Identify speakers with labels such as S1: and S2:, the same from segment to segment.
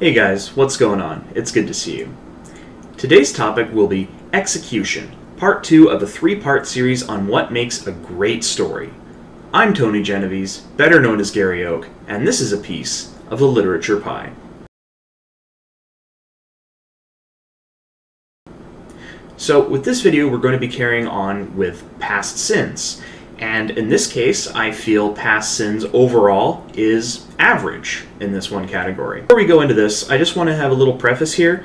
S1: Hey guys, what's going on? It's good to see you. Today's topic will be execution, part 2 of a 3-part series on what makes a great story. I'm Tony Genovese, better known as Gary Oak, and this is a piece of the Literature Pie. So with this video we're going to be carrying on with past sins, and in this case I feel past sins overall is average in this one category. Before we go into this, I just want to have a little preface here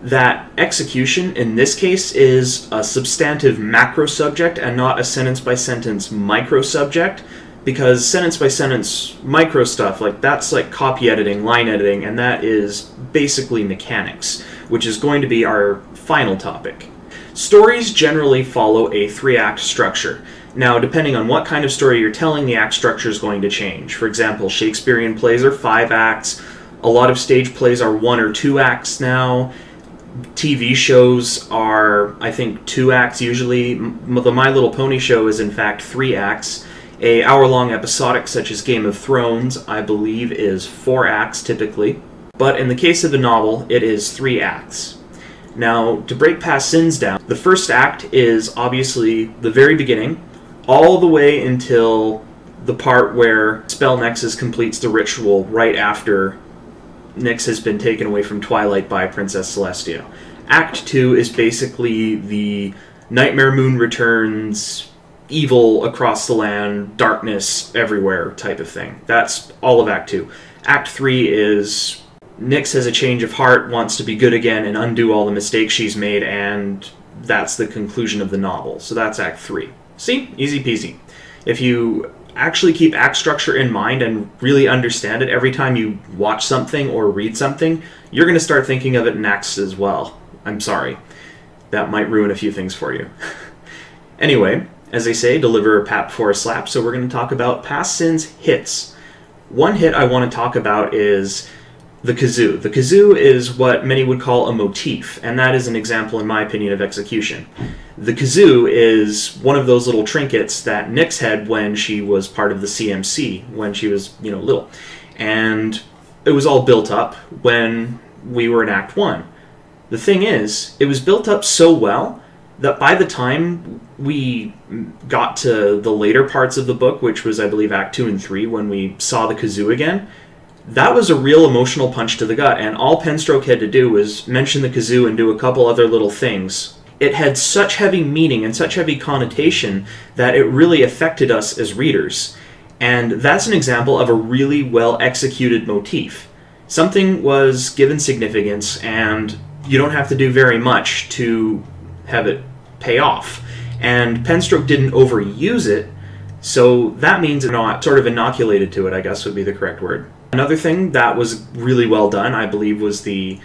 S1: that execution in this case is a substantive macro subject and not a sentence-by-sentence micro subject, because sentence-by-sentence micro stuff, that's like copy editing, line editing, and that is basically mechanics, which is going to be our final topic. Stories generally follow a 3-act structure. Now, depending on what kind of story you're telling, the act structure is going to change. For example, Shakespearean plays are 5 acts, a lot of stage plays are 1 or 2 acts now, TV shows are, I think, 2 acts usually. The My Little Pony show is in fact 3 acts. A hour-long episodic such as Game of Thrones, I believe, is 4 acts typically. But in the case of a novel, it is 3 acts. Now, to break past sins down, the first act is obviously the very beginning, all the way until the part where Spell Nexus completes the ritual right after Nyx has been taken away from Twilight by Princess Celestia. Act 2 is basically the Nightmare Moon returns, evil across the land, darkness everywhere type of thing. That's all of Act 2. Act 3 is Nyx has a change of heart, wants to be good again and undo all the mistakes she's made, and that's the conclusion of the novel. So that's Act 3. See? Easy peasy. If you actually keep act structure in mind and really understand it every time you watch something or read something, you're going to start thinking of it in acts as well. I'm sorry. That might ruin a few things for you. Anyway, as they say, deliver a pat before a slap, so we're going to talk about past sins hits. One hit I want to talk about is the kazoo. The kazoo is what many would call a motif, and that is an example, in my opinion, of execution. The kazoo is one of those little trinkets that Nyx had when she was part of the CMC, when she was, little. And it was all built up when we were in Act 1. The thing is, it was built up so well that by the time we got to the later parts of the book, which was, I believe, Act 2 and 3, when we saw the kazoo again, that was a real emotional punch to the gut, and all Penstroke had to do was mention the kazoo and do a couple other little things. It had such heavy meaning and such heavy connotation that it really affected us as readers. And that's an example of a really well-executed motif. Something was given significance, and you don't have to do very much to have it pay off. And Penstroke didn't overuse it, so that means it's not sort of inoculated to it, I guess would be the correct word. Another thing that was really well done, I believe, was the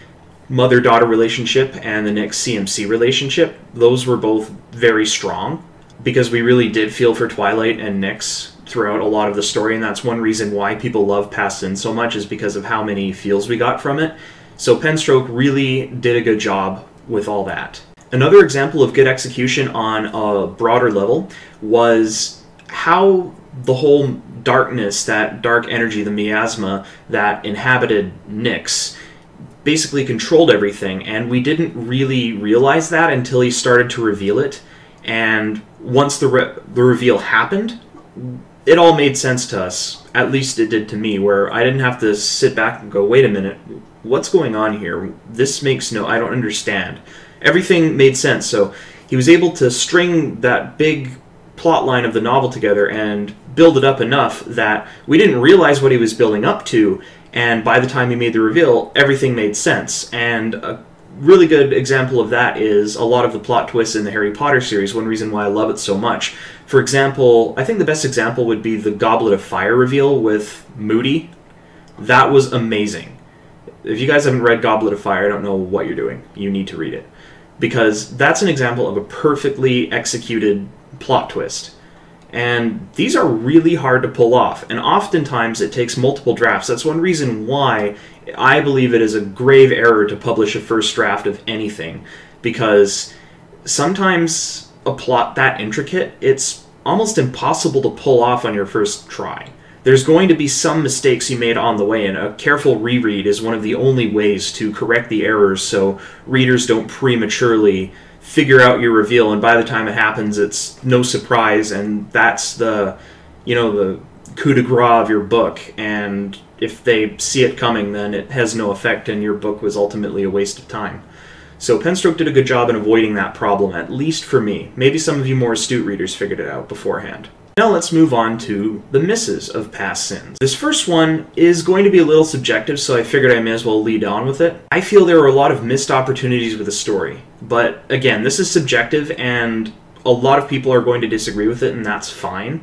S1: mother-daughter relationship and the Nyx CMC relationship. Those were both very strong, because we really did feel for Twilight and Nyx throughout a lot of the story, and that's one reason why people love Past Sin so much, is because of how many feels we got from it. So Penstroke really did a good job with all that. Another example of good execution on a broader level was how the whole darkness, that dark energy, the miasma that inhabited Nyx, basically controlled everything, and we didn't really realize that until he started to reveal it. And once the reveal happened, it all made sense to us. At least it did to me, where I didn't have to sit back and go, wait a minute, what's going on here? This makes I don't understand. Everything made sense, so he was able to string that big plot line of the novel together and build it up enough that we didn't realize what he was building up to, and by the time he made the reveal, everything made sense. And a really good example of that is a lot of the plot twists in the Harry Potter series, one reason why I love it so much. For example, I think the best example would be the Goblet of Fire reveal with Moody. That was amazing. If you guys haven't read Goblet of Fire, I don't know what you're doing. You need to read it. Because that's an example of a perfectly executed plot twist. And these are really hard to pull off, and oftentimes it takes multiple drafts. That's one reason why I believe it is a grave error to publish a first draft of anything, because sometimes a plot that intricate, it's almost impossible to pull off on your first try. there's going to be some mistakes you made on the way, and a careful reread is one of the only ways to correct the errors so readers don't prematurely figure out your reveal, and by the time it happens, it's no surprise, and that's the, the coup de grace of your book, and if they see it coming, then it has no effect, and your book was ultimately a waste of time. So Penstroke did a good job in avoiding that problem, at least for me. Maybe some of you more astute readers figured it out beforehand. Now let's move on to the misses of past sins. This first one is going to be a little subjective, so I figured I may as well lead on with it. I feel there were a lot of missed opportunities with the story, but again, this is subjective, and a lot of people are going to disagree with it, and that's fine.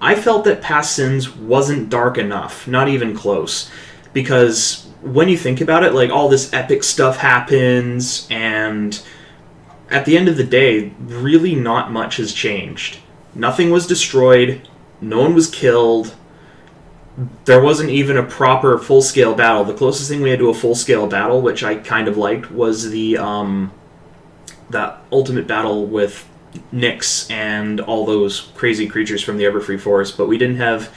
S1: I felt that Past Sins wasn't dark enough, not even close, because when you think about it, like, all this epic stuff happens, and at the end of the day, really not much has changed. Nothing was destroyed, no one was killed, there wasn't even a proper full-scale battle. The closest thing we had to a full-scale battle, which I kind of liked, was the that ultimate battle with Nyx and all those crazy creatures from the Everfree Forest, but we didn't have,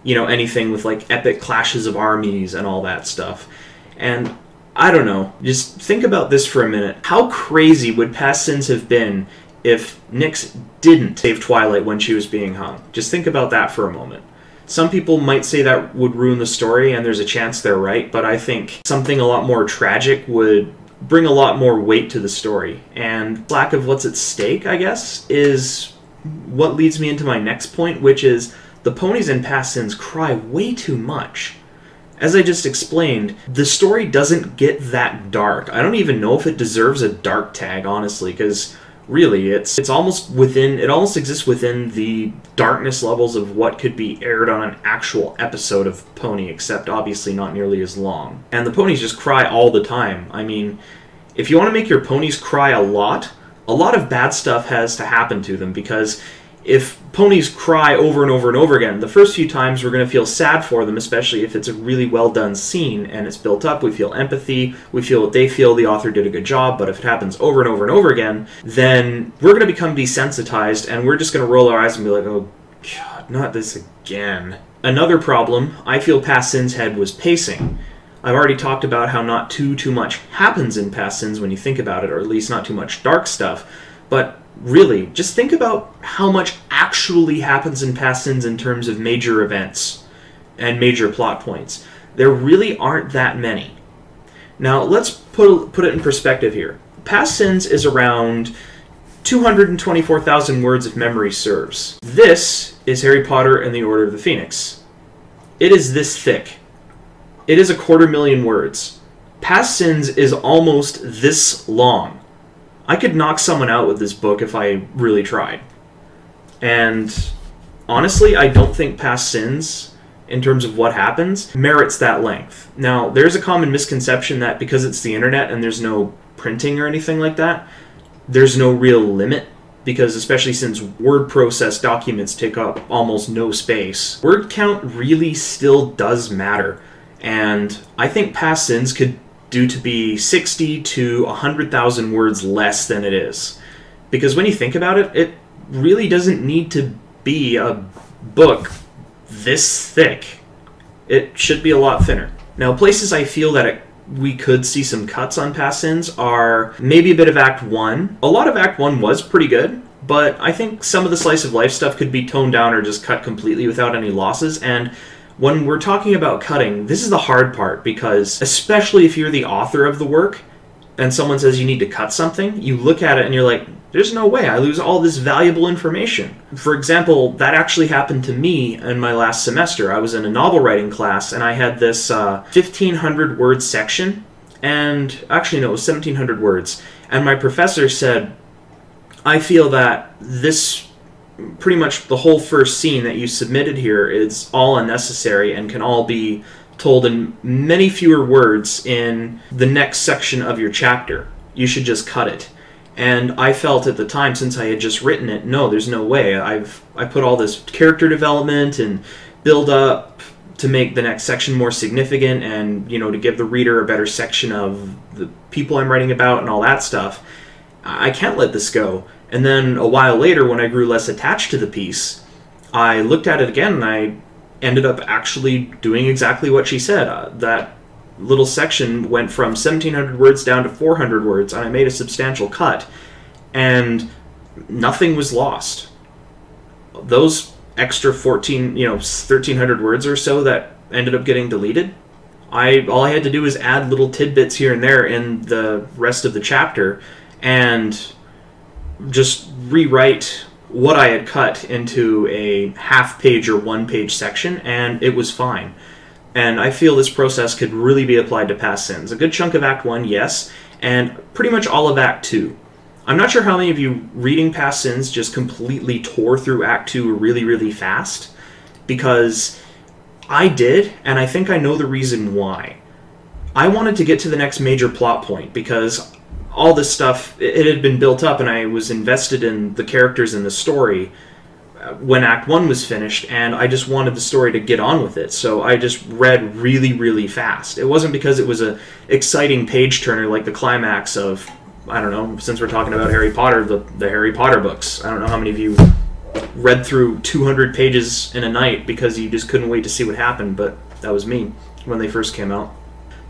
S1: anything with, like, epic clashes of armies and all that stuff. And I don't know, just think about this for a minute. How crazy would Past Sins have been if Nyx didn't save Twilight when she was being hung? Just think about that for a moment. Some people might say that would ruin the story, and there's a chance they're right, but I think something a lot more tragic would bring a lot more weight to the story. And lack of what's at stake, I guess, is what leads me into my next point, which is the ponies in Past Sins cry way too much. As I just explained, the story doesn't get that dark. I don't even know if it deserves a dark tag, honestly, because really, it almost exists within the darkness levels of what could be aired on an actual episode of Pony, except obviously not nearly as long. And the ponies just cry all the time. I mean, if you want to make your ponies cry a lot of bad stuff has to happen to them, because if ponies cry over and over and over again, the first few times we're going to feel sad for them, especially if it's a really well done scene and it's built up. We feel empathy, we feel what they feel, the author did a good job. But if it happens over and over and over again, then we're going to become desensitized, and we're just going to roll our eyes and be like, oh god, not this again. Another problem I feel Past Sins had was pacing. I've already talked about how not too much happens in Past Sins when you think about it, or at least not too much dark stuff, but really, just think about how much actually happens in Past Sins in terms of major events and major plot points. There really aren't that many. Now, let's put it in perspective here. Past Sins is around 224,000 words if memory serves. This is Harry Potter and the Order of the Phoenix. It is this thick. It is 250,000 words. Past Sins is almost this long. I could knock someone out with this book if I really tried. And honestly, I don't think Past Sins, in terms of what happens, merits that length. Now, there's a common misconception that because it's the internet and there's no printing or anything like that, there's no real limit, because especially since word process documents take up almost no space, word count really still does matter. And I think Past Sins could due to be 60 to 100,000 words less than it is. Because when you think about it, it really doesn't need to be a book this thick. It should be a lot thinner. Now, places I feel that we could see some cuts on Past Sins are maybe a bit of Act 1. A lot of Act 1 was pretty good, but I think some of the slice of life stuff could be toned down or just cut completely without any losses. And when we're talking about cutting, this is the hard part, because especially if you're the author of the work and someone says you need to cut something, you look at it and you're like, there's no way, I lose all this valuable information. For example, that actually happened to me in my last semester. I was in a novel writing class and I had this 1,500 word section, and actually no, it was 1,700 words. And my professor said, I feel that this pretty much the whole first scene that you submitted here is all unnecessary and can all be told in many fewer words in the next section of your chapter. You should just cut it. And I felt at the time, since I had just written it, no, there's no way. I put all this character development and build up to make the next section more significant, and to give the reader a better section of the people I'm writing about and all that stuff. I can't let this go. And then a while later, when I grew less attached to the piece, I looked at it again and I ended up actually doing exactly what she said. That little section went from 1,700 words down to 400 words, and I made a substantial cut, and nothing was lost. Those extra 1,300 words or so that ended up getting deleted, all I had to do was add little tidbits here and there in the rest of the chapter, and just rewrite what I had cut into a half-page or one-page section, and it was fine. And I feel this process could really be applied to past sins. A good chunk of Act 1, yes, and pretty much all of Act 2. I'm not sure how many of you reading past sins just completely tore through Act 2 really, really fast, because I did, and I think I know the reason why. I wanted to get to the next major plot point, because all this stuff, it had been built up, and I was invested in the characters and the story when Act 1 was finished, and I just wanted the story to get on with it, so I just read really, really fast. It wasn't because it was an exciting page-turner like the climax of, I don't know, since we're talking about Harry Potter, the Harry Potter books. I don't know how many of you read through 200 pages in a night because you just couldn't wait to see what happened, but that was me when they first came out.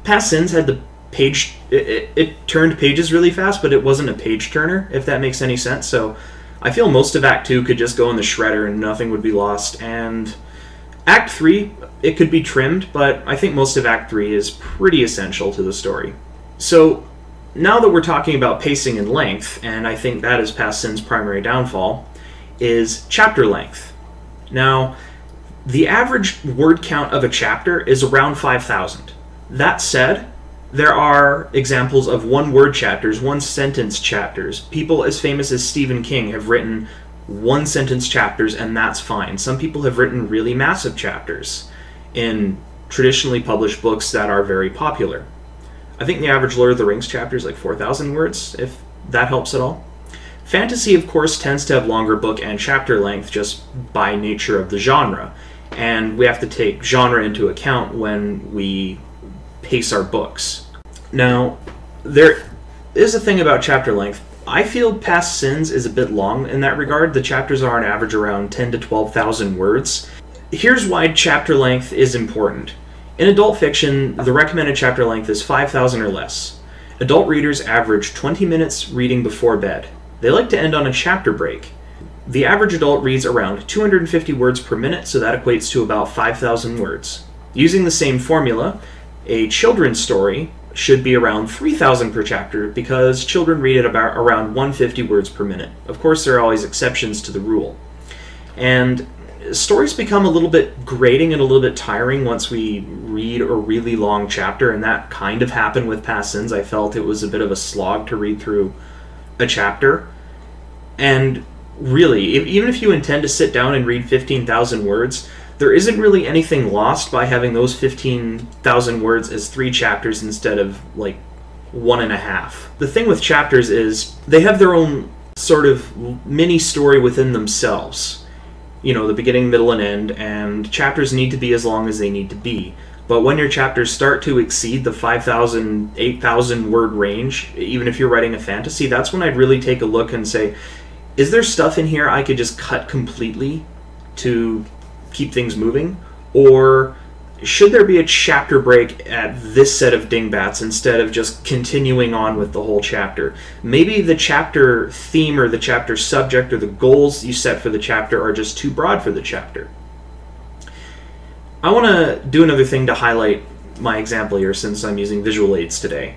S1: Past Sins had the page, it turned pages really fast, but it wasn't a page-turner, if that makes any sense, so I feel most of Act 2 could just go in the shredder and nothing would be lost, and Act 3, it could be trimmed, but I think most of Act 3 is pretty essential to the story. So, now that we're talking about pacing and length, and I think that is Past Sin's primary downfall, is chapter length. Now, the average word count of a chapter is around 5,000. That said, there are examples of one-word chapters, one-sentence chapters. People as famous as Stephen King have written one-sentence chapters, and that's fine. Some people have written really massive chapters in traditionally published books that are very popular. I think the average Lord of the Rings chapter is like 4,000 words, if that helps at all. Fantasy, of course, tends to have longer book and chapter length just by nature of the genre, and we have to take genre into account when we pace our books. Now, there is a thing about chapter length. I feel Past Sins is a bit long in that regard. The chapters are on average around 10 to 12,000 words. Here's why chapter length is important. In adult fiction, the recommended chapter length is 5,000 or less. Adult readers average 20 minutes reading before bed. They like to end on a chapter break. The average adult reads around 250 words per minute, so that equates to about 5,000 words. Using the same formula, a children's story should be around 3,000 per chapter because children read at about around 150 words per minute. Of course, there are always exceptions to the rule. And stories become a little bit grating and a little bit tiring once we read a really long chapter, and that kind of happened with Past Sins. I felt it was a bit of a slog to read through a chapter. And really, even if you intend to sit down and read 15,000 words, there isn't really anything lost by having those 15,000 words as 3 chapters instead of, like, 1.5. The thing with chapters is they have their own sort of mini-story within themselves. You know, the beginning, middle, and end, and chapters need to be as long as they need to be. But when your chapters start to exceed the 5,000, 8,000 word range, even if you're writing a fantasy, that's when I'd really take a look and say, is there stuff in here I could just cut completely to keep things moving? Or should there be a chapter break at this set of dingbats instead of just continuing on with the whole chapter? Maybe the chapter theme or the chapter subject or the goals you set for the chapter are just too broad for the chapter. I want to do another thing to highlight my example here since I'm using visual aids today.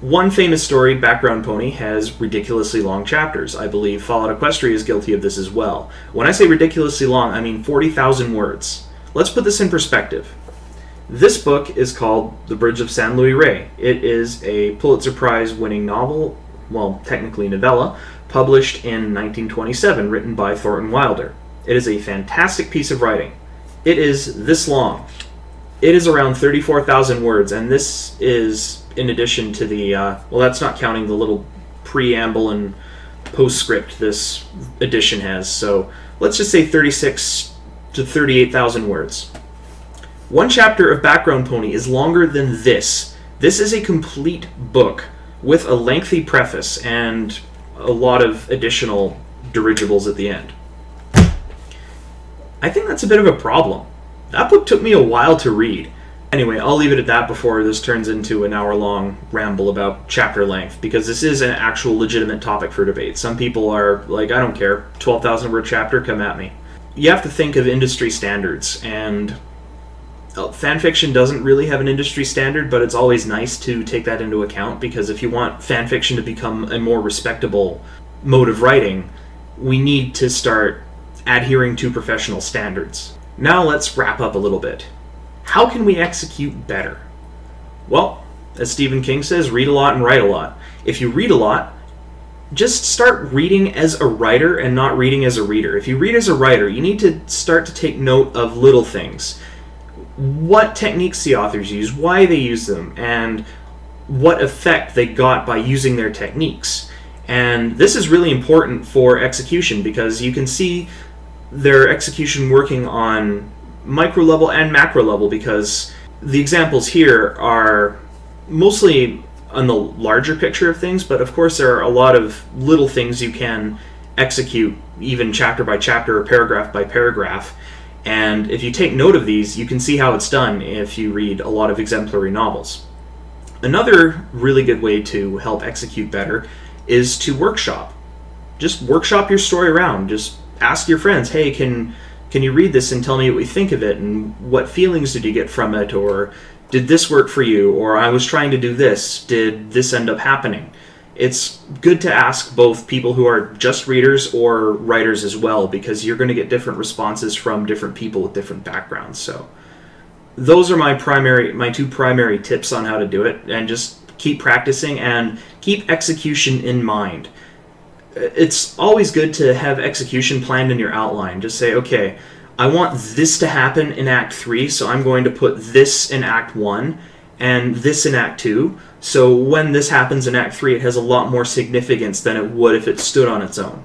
S1: One famous story, Background Pony, has ridiculously long chapters. I believe Fallout Equestria is guilty of this as well. When I say ridiculously long, I mean 40,000 words. Let's put this in perspective. This book is called The Bridge of San Luis Rey. It is a Pulitzer Prize winning novel, well, technically novella, published in 1927, written by Thornton Wilder. It is a fantastic piece of writing. It is this long. It is around 34,000 words, and this is in addition to the, well, that's not counting the little preamble and postscript this edition has, so let's just say 36 to 38,000 words. One chapter of Background Pony is longer than this. This is a complete book with a lengthy preface and a lot of additional dirigibles at the end. I think that's a bit of a problem. That book took me a while to read. Anyway, I'll leave it at that before this turns into an hour-long ramble about chapter length, because this is an actual legitimate topic for debate. Some people are like, I don't care, 12,000 word chapter, come at me. You have to think of industry standards, and fanfiction doesn't really have an industry standard, but it's always nice to take that into account, because if you want fanfiction to become a more respectable mode of writing, we need to start adhering to professional standards. Now let's wrap up a little bit. How can we execute better? Well, as Stephen King says, read a lot and write a lot. If you read a lot, just start reading as a writer and not reading as a reader. If you read as a writer, you need to start to take note of little things. What techniques the authors use, why they use them, and what effect they got by using their techniques. And this is really important for execution, because you can see their execution working on micro level and macro level, because the examples here are mostly on the larger picture of things, but of course there are a lot of little things you can execute, even chapter by chapter or paragraph by paragraph. And if you take note of these, you can see how it's done if you read a lot of exemplary novels. Another really good way to help execute better is to workshop. Just workshop your story around. Just ask your friends, hey, can you read this and tell me what you think of it, and what feelings did you get from it, or did this work for you, or I was trying to do this, did this end up happening? It's good to ask both people who are just readers or writers as well, because you're going to get different responses from different people with different backgrounds. So those are my two primary tips on how to do it, and just keep practicing and keep execution in mind. It's always good to have execution planned in your outline. Just say, okay, I want this to happen in Act 3, so I'm going to put this in Act 1 and this in Act 2. So when this happens in Act 3, it has a lot more significance than it would if it stood on its own.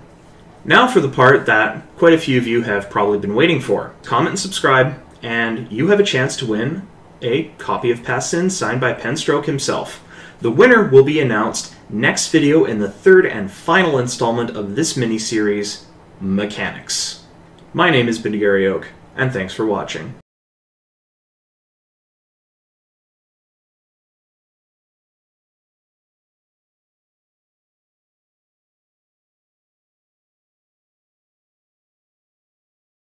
S1: Now for the part that quite a few of you have probably been waiting for. Comment and subscribe, and you have a chance to win a copy of Past Sins signed by Penstroke himself. The winner will be announced next video in the third and final installment of this mini-series, Mechanics. My name is Bendigary Oak, and thanks for watching.